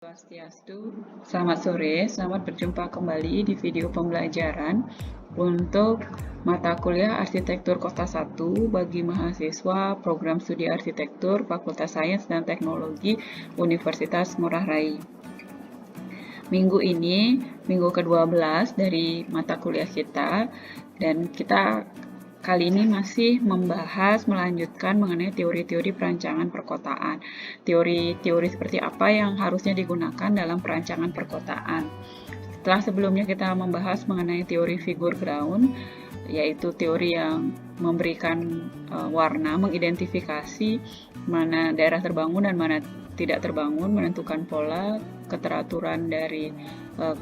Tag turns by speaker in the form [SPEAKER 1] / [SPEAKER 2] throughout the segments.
[SPEAKER 1] Swastiastu, selamat sore, selamat berjumpa kembali di video pembelajaran untuk mata kuliah Arsitektur Kota 1 bagi mahasiswa Program Studi Arsitektur Fakultas Sains dan Teknologi Universitas Ngurah Rai. Minggu ini, minggu ke-12 dari mata kuliah kita, dan kita kali ini masih melanjutkan mengenai teori-teori perancangan perkotaan. Teori-teori seperti apa yang harusnya digunakan dalam perancangan perkotaan. Setelah sebelumnya kita membahas mengenai teori figur ground, yaitu teori yang memberikan warna, mengidentifikasi mana daerah terbangun dan mana tidak terbangun, menentukan pola, keteraturan dari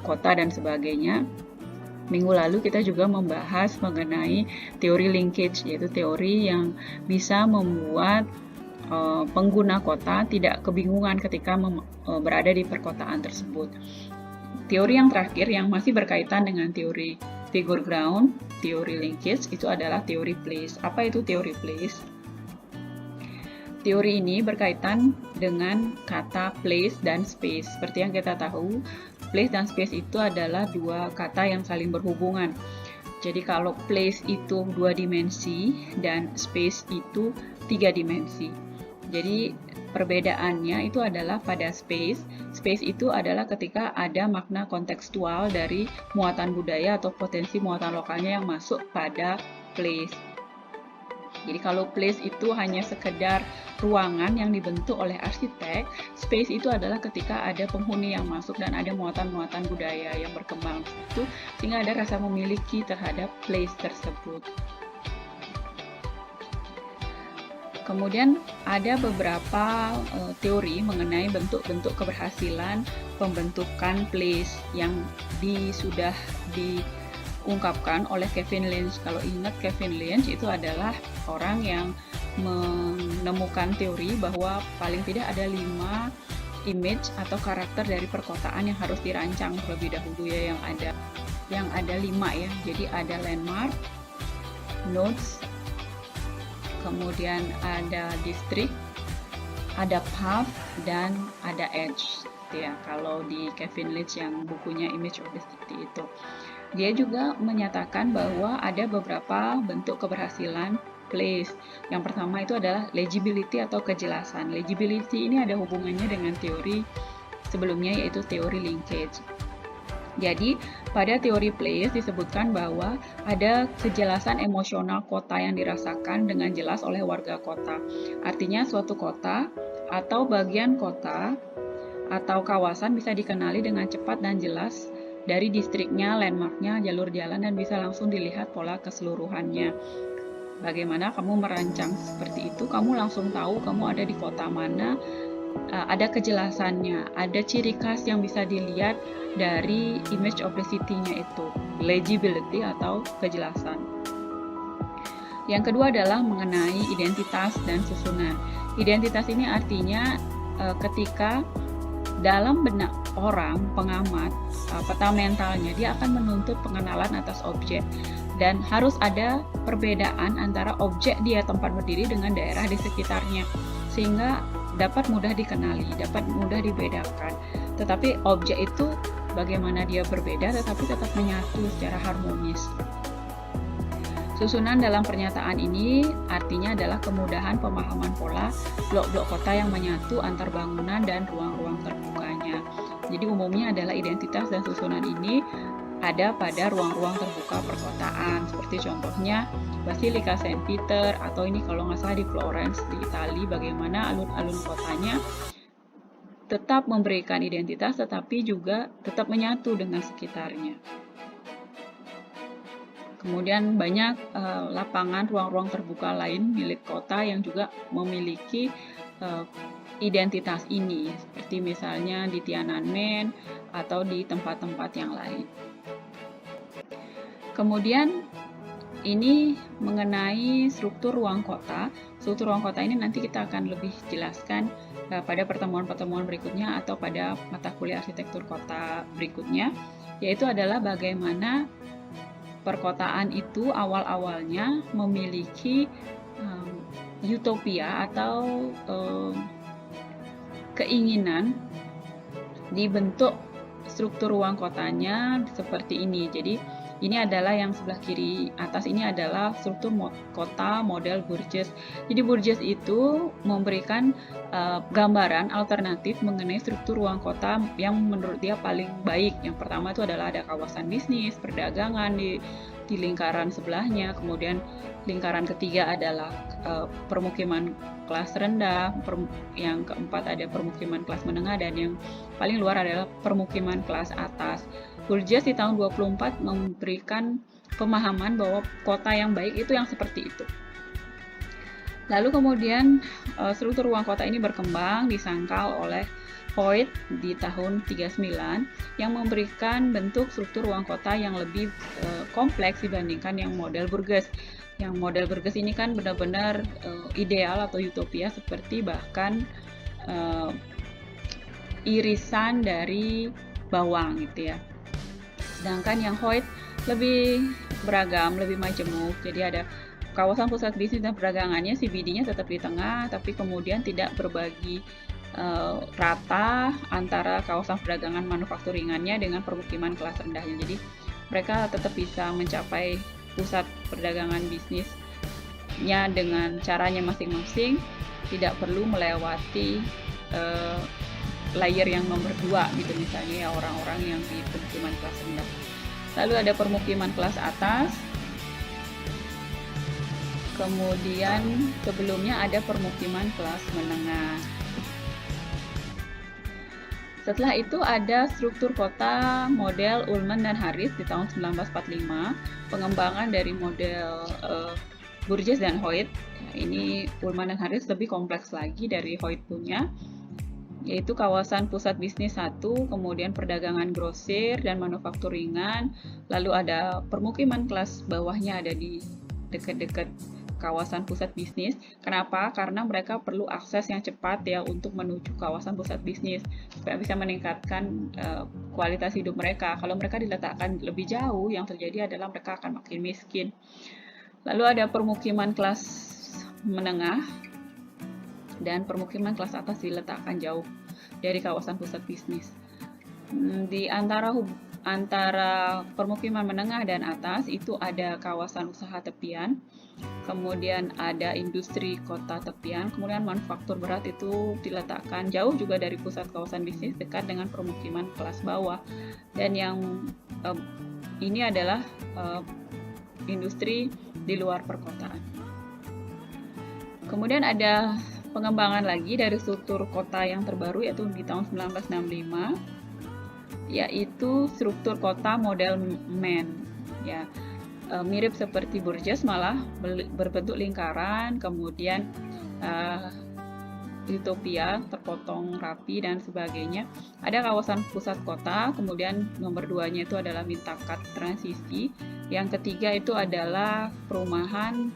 [SPEAKER 1] kota dan sebagainya. Minggu lalu kita juga membahas mengenai teori linkage, yaitu teori yang bisa membuat pengguna kota tidak kebingungan ketika berada di perkotaan tersebut. Teori yang terakhir yang masih berkaitan dengan teori figure ground, teori linkage, itu adalah teori place. Apa itu teori place? Teori ini berkaitan dengan kata place dan space. Seperti yang kita tahu, place dan space itu adalah dua kata yang saling berhubungan. Jadi kalau place itu 2 dimensi dan space itu 3 dimensi. Jadi perbedaannya itu adalah pada space. Space itu adalah ketika ada makna kontekstual dari muatan budaya atau potensi muatan lokalnya yang masuk pada place. Jadi kalau place itu hanya sekedar ruangan yang dibentuk oleh arsitek, space itu adalah ketika ada penghuni yang masuk dan ada muatan-muatan budaya yang berkembang itu, sehingga ada rasa memiliki terhadap place tersebut. Kemudian ada beberapa teori mengenai bentuk-bentuk keberhasilan pembentukan place yang sudah diungkapkan oleh Kevin Lynch. Kalau ingat, Kevin Lynch itu adalah orang yang menemukan teori bahwa paling tidak ada 5 image atau karakter dari perkotaan yang harus dirancang terlebih dahulu ya, yang ada 5 ya. Jadi ada landmark, nodes, kemudian ada district, ada path, dan ada edge. Ya, kalau di Kevin Lynch yang bukunya Image of the City itu. Dia juga menyatakan bahwa ada beberapa bentuk keberhasilan place. Yang pertama itu adalah legibility atau kejelasan. Legibility ini ada hubungannya dengan teori sebelumnya, yaitu teori linkage. Jadi, pada teori place disebutkan bahwa ada kejelasan emosional kota yang dirasakan dengan jelas oleh warga kota. Artinya suatu kota atau bagian kota atau kawasan bisa dikenali dengan cepat dan jelas dari distriknya, landmarknya, jalur jalan, dan bisa langsung dilihat pola keseluruhannya. Bagaimana kamu merancang seperti itu, kamu langsung tahu kamu ada di kota mana, ada kejelasannya, ada ciri khas yang bisa dilihat dari image of the city-nya itu, legibility atau kejelasan. Yang kedua adalah mengenai identitas dan susunan. Identitas ini artinya ketika dalam benak orang pengamat, peta mentalnya, dia akan menuntut pengenalan atas objek. Dan harus ada perbedaan antara objek dia tempat berdiri dengan daerah di sekitarnya, sehingga dapat mudah dikenali, dapat mudah dibedakan. Tetapi objek itu bagaimana dia berbeda, tetapi tetap menyatu secara harmonis. Susunan dalam pernyataan ini artinya adalah kemudahan pemahaman pola blok-blok kota yang menyatu antar bangunan dan ruang-ruang terbukanya. Jadi umumnya adalah identitas dan susunan ini ada pada ruang-ruang terbuka perkotaan, seperti contohnya Basilika Saint Peter, atau ini kalau nggak salah di Florence di Italia, bagaimana alun-alun kotanya tetap memberikan identitas tetapi juga tetap menyatu dengan sekitarnya. Kemudian banyak lapangan ruang-ruang terbuka lain milik kota yang juga memiliki identitas ini, seperti misalnya di Tiananmen atau di tempat-tempat yang lain. Kemudian ini mengenai struktur ruang kota. Struktur ruang kota ini nanti kita akan lebih jelaskan pada pertemuan-pertemuan berikutnya atau pada mata kuliah arsitektur kota berikutnya, yaitu adalah bagaimana perkotaan itu awal-awalnya memiliki utopia atau keinginan dibentuk struktur ruang kotanya seperti ini. Jadi ini adalah yang sebelah kiri atas ini adalah struktur kota model Burgess. Jadi Burgess itu memberikan gambaran alternatif mengenai struktur ruang kota yang menurut dia paling baik. Yang pertama itu adalah ada kawasan bisnis, perdagangan di lingkaran sebelahnya, kemudian lingkaran ketiga adalah permukiman kelas rendah, yang keempat ada permukiman kelas menengah, dan yang paling luar adalah permukiman kelas atas. Burgess di tahun 24 memberikan pemahaman bahwa kota yang baik itu yang seperti itu. Lalu kemudian struktur ruang kota ini berkembang disangkal oleh Hoyt di tahun 39 yang memberikan bentuk struktur ruang kota yang lebih kompleks dibandingkan yang model Burgess. Yang model Burgess ini kan benar-benar ideal atau utopia, seperti bahkan irisan dari bawang gitu ya. Sedangkan yang Hoyt lebih beragam, lebih majemuk. Jadi ada kawasan pusat bisnis dan perdagangannya, CBD-nya tetap di tengah, tapi kemudian tidak berbagi rata antara kawasan perdagangan manufakturingannya dengan permukiman kelas rendahnya. Jadi mereka tetap bisa mencapai pusat perdagangan bisnisnya dengan caranya masing-masing, tidak perlu melewati layer yang nomor 2 gitu, misalnya ya orang-orang yang di permukiman kelas rendah. Lalu ada permukiman kelas atas, kemudian sebelumnya ada permukiman kelas menengah. Setelah itu ada struktur kota model Ullman dan Harris di tahun 1945, pengembangan dari model Burgess dan Hoyt. Ini Ullman dan Harris lebih kompleks lagi dari Hoyt punya, yaitu kawasan pusat bisnis 1, kemudian perdagangan grosir dan manufakturingan, lalu ada permukiman kelas bawahnya ada di dekat-dekat kawasan pusat bisnis. Kenapa? Karena mereka perlu akses yang cepat ya untuk menuju kawasan pusat bisnis supaya bisa meningkatkan kualitas hidup mereka. Kalau mereka diletakkan lebih jauh, yang terjadi adalah mereka akan makin miskin. Lalu ada permukiman kelas menengah dan permukiman kelas atas diletakkan jauh dari kawasan pusat bisnis. Di antara permukiman menengah dan atas itu ada kawasan usaha tepian, kemudian ada industri kota tepian, kemudian manufaktur berat itu diletakkan jauh juga dari pusat kawasan bisnis, dekat dengan permukiman kelas bawah. Dan yang ini adalah industri di luar perkotaan. Kemudian ada pengembangan lagi dari struktur kota yang terbaru, yaitu di tahun 1965, yaitu struktur kota model Mann ya, mirip seperti Burgess, malah berbentuk lingkaran, kemudian utopia, terpotong rapi dan sebagainya. Ada kawasan pusat kota, kemudian nomor 2-nya itu adalah mintakat transisi, yang ketiga itu adalah perumahan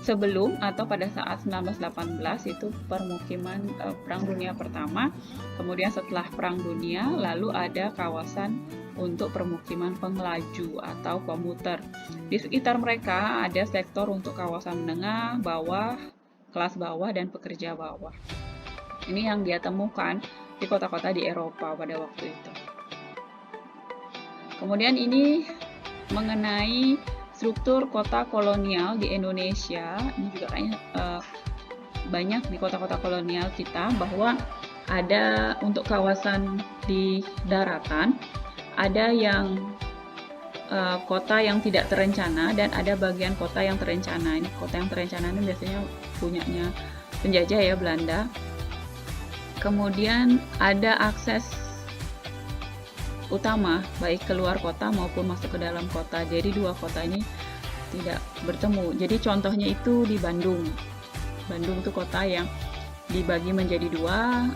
[SPEAKER 1] sebelum atau pada saat 1918, itu permukiman Perang Dunia Pertama. Kemudian setelah Perang Dunia, lalu ada kawasan untuk permukiman pengelaju atau komuter. Di sekitar mereka ada sektor untuk kawasan menengah, bawah, kelas bawah, dan pekerja bawah. Ini yang dia temukan di kota-kota di Eropa pada waktu itu. Kemudian ini mengenai struktur kota kolonial di Indonesia. Ini juga kayaknya banyak di kota-kota kolonial kita, bahwa ada untuk kawasan di daratan, ada yang kota yang tidak terencana dan ada bagian kota yang terencana. Ini kota yang terencana ini biasanya punyanya penjajah ya, Belanda. Kemudian ada akses utama baik keluar kota maupun masuk ke dalam kota. Jadi dua kota ini tidak bertemu. Jadi contohnya itu di Bandung. Bandung itu kota yang dibagi menjadi dua,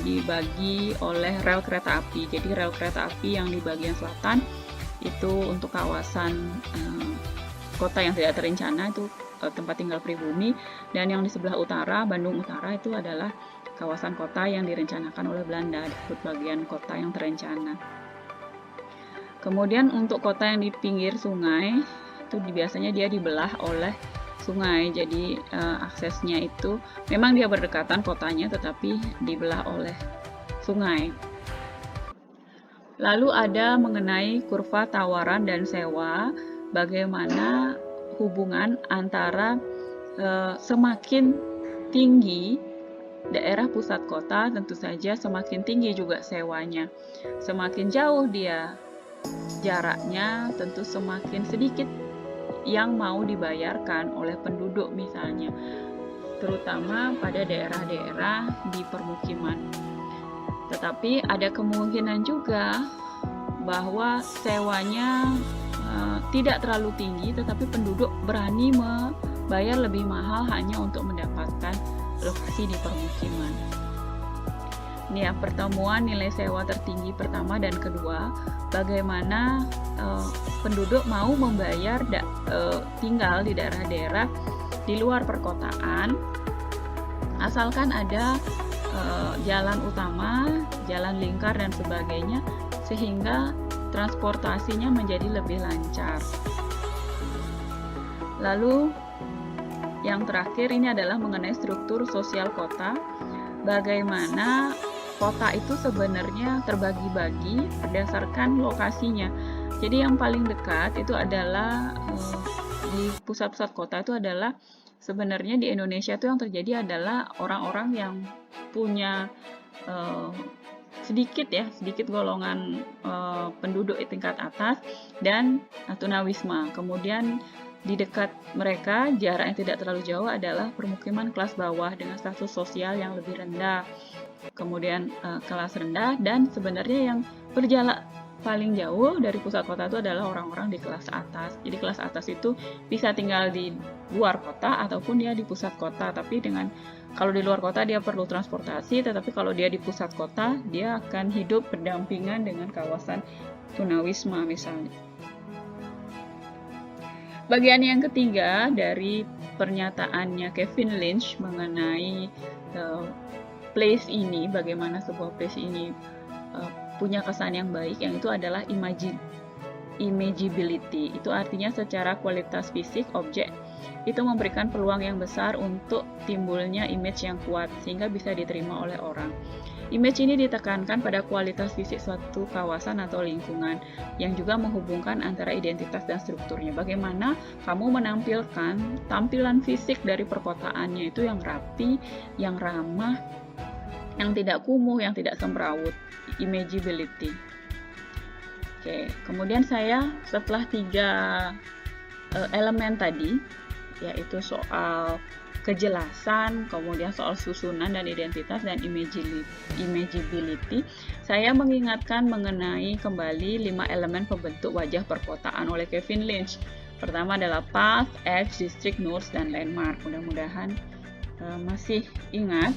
[SPEAKER 1] dibagi oleh rel kereta api. Jadi rel kereta api yang di bagian selatan itu untuk kawasan kota yang tidak terencana, itu tempat tinggal pribumi, dan yang di sebelah utara, Bandung Utara, itu adalah kawasan kota yang direncanakan oleh Belanda, disebut bagian kota yang terencana. Kemudian untuk kota yang di pinggir sungai, itu biasanya dia dibelah oleh sungai, jadi aksesnya itu memang dia berdekatan kotanya, tetapi dibelah oleh sungai. Lalu ada mengenai kurva tawaran dan sewa, bagaimana hubungan antara semakin tinggi daerah pusat kota, tentu saja semakin tinggi juga sewanya. Semakin jauh dia jaraknya, tentu semakin sedikit yang mau dibayarkan oleh penduduk misalnya, terutama pada daerah-daerah di permukiman. Tetapi ada kemungkinan juga bahwa sewanya tidak terlalu tinggi, tetapi penduduk berani membayar lebih mahal hanya untuk mendapatkan lokasi di permukiman. Ini ya, pertemuan nilai sewa tertinggi pertama dan kedua, bagaimana penduduk mau membayar tinggal di daerah-daerah di luar perkotaan, asalkan ada jalan utama, jalan lingkar dan sebagainya, sehingga transportasinya menjadi lebih lancar. Lalu yang terakhir ini adalah mengenai struktur sosial kota, bagaimana kota itu sebenarnya terbagi-bagi berdasarkan lokasinya. Jadi yang paling dekat itu adalah di pusat-pusat kota itu adalah sebenarnya di Indonesia itu yang terjadi adalah orang-orang yang punya sedikit golongan penduduk di tingkat atas dan tunawisma. Kemudian di dekat mereka jarak yang tidak terlalu jauh adalah permukiman kelas bawah dengan status sosial yang lebih rendah. Kemudian kelas rendah, dan sebenarnya yang berjarak paling jauh dari pusat kota itu adalah orang-orang di kelas atas. Jadi kelas atas itu bisa tinggal di luar kota ataupun dia di pusat kota. Tapi kalau di luar kota dia perlu transportasi, tetapi kalau dia di pusat kota dia akan hidup berdampingan dengan kawasan tunawisma misalnya. Bagian yang ketiga dari pernyataannya Kevin Lynch mengenai place ini, bagaimana sebuah place ini punya kesan yang baik, yang itu adalah imagibility. Itu artinya secara kualitas fisik objek itu memberikan peluang yang besar untuk timbulnya image yang kuat sehingga bisa diterima oleh orang. Image ini ditekankan pada kualitas fisik suatu kawasan atau lingkungan yang juga menghubungkan antara identitas dan strukturnya. Bagaimana kamu menampilkan tampilan fisik dari perkotaannya itu yang rapi, yang ramah, yang tidak kumuh, yang tidak semrawut. Imagibility. Oke, kemudian saya setelah 3 elemen tadi, yaitu soal kejelasan, kemudian soal susunan dan identitas, dan imagibility, saya mengingatkan mengenai kembali 5 elemen pembentuk wajah perkotaan oleh Kevin Lynch. Pertama adalah path, edge, district, nodes, dan landmark. Mudah-mudahan masih ingat.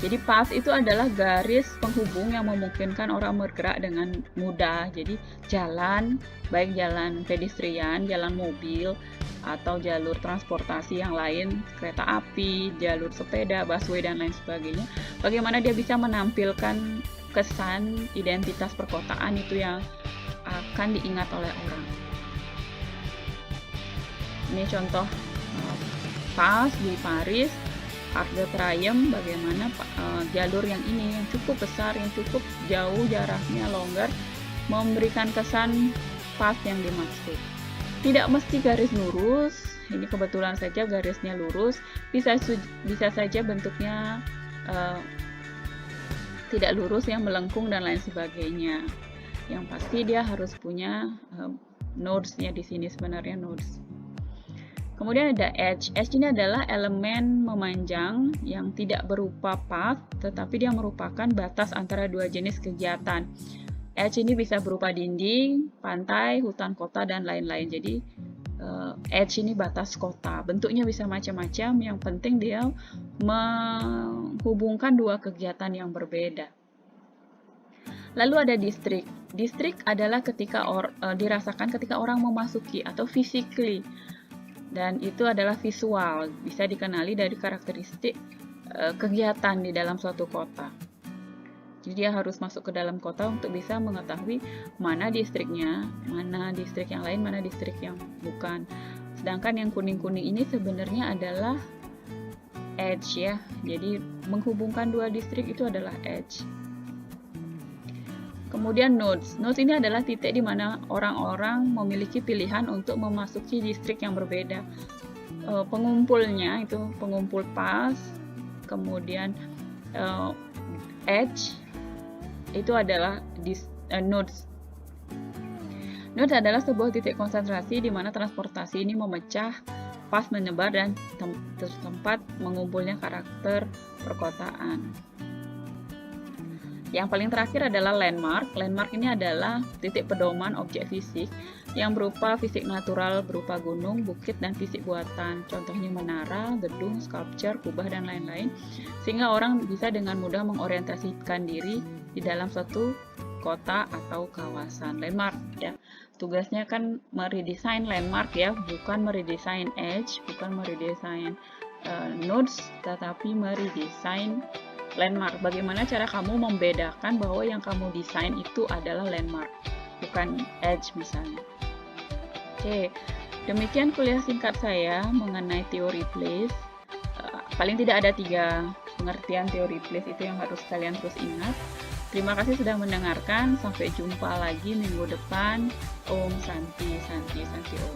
[SPEAKER 1] Jadi path itu adalah garis penghubung yang memungkinkan orang bergerak dengan mudah. Jadi jalan, baik jalan pedestrian, jalan mobil, atau jalur transportasi yang lain, kereta api, jalur sepeda, busway, dan lain sebagainya. Bagaimana dia bisa menampilkan kesan identitas perkotaan itu yang akan diingat oleh orang. Ini contoh path di Paris, Arc de Triomphe, bagaimana jalur yang ini yang cukup besar, yang cukup jauh jaraknya, longgar, memberikan kesan path yang dimaksud. Tidak mesti garis lurus, ini kebetulan saja garisnya lurus, bisa saja bentuknya tidak lurus, yang melengkung dan lain sebagainya. Yang pasti dia harus punya nodes-nya di sini, sebenarnya nodes. Kemudian ada edge. Edge ini adalah elemen memanjang yang tidak berupa path, tetapi dia merupakan batas antara dua jenis kegiatan. Edge ini bisa berupa dinding, pantai, hutan kota, dan lain-lain. Jadi edge ini batas kota. Bentuknya bisa macam-macam, yang penting dia menghubungkan dua kegiatan yang berbeda. Lalu ada distrik. Distrik adalah dirasakan ketika orang memasuki atau physically. Dan itu adalah visual, bisa dikenali dari karakteristik kegiatan di dalam suatu kota. Jadi dia harus masuk ke dalam kota untuk bisa mengetahui mana distriknya, mana distrik yang lain, mana distrik yang bukan. Sedangkan yang kuning-kuning ini sebenarnya adalah edge ya. Jadi menghubungkan dua distrik itu adalah edge. Kemudian nodes. Nodes ini adalah titik di mana orang-orang memiliki pilihan untuk memasuki distrik yang berbeda. Pengumpulnya itu pengumpul path, kemudian edge itu adalah nodes. Nodes adalah sebuah titik konsentrasi di mana transportasi ini memecah, path menyebar, dan tempat mengumpulnya karakter perkotaan. Yang paling terakhir adalah landmark. Landmark ini adalah titik pedoman objek fisik yang berupa fisik natural berupa gunung, bukit, dan fisik buatan. Contohnya menara, gedung, sculpture, kubah, dan lain-lain. Sehingga orang bisa dengan mudah mengorientasikan diri di dalam suatu kota atau kawasan. Landmark ya. Tugasnya kan meredesain landmark ya, bukan meredesain edge, bukan meredesain nodes, tetapi meredesain landmark. Bagaimana cara kamu membedakan bahwa yang kamu desain itu adalah landmark, bukan edge misalnya. Oke, demikian kuliah singkat saya mengenai teori place. Paling tidak ada 3 pengertian teori place itu yang harus kalian terus ingat. Terima kasih sudah mendengarkan. Sampai jumpa lagi minggu depan. Om Santi, Santi, Santi Om.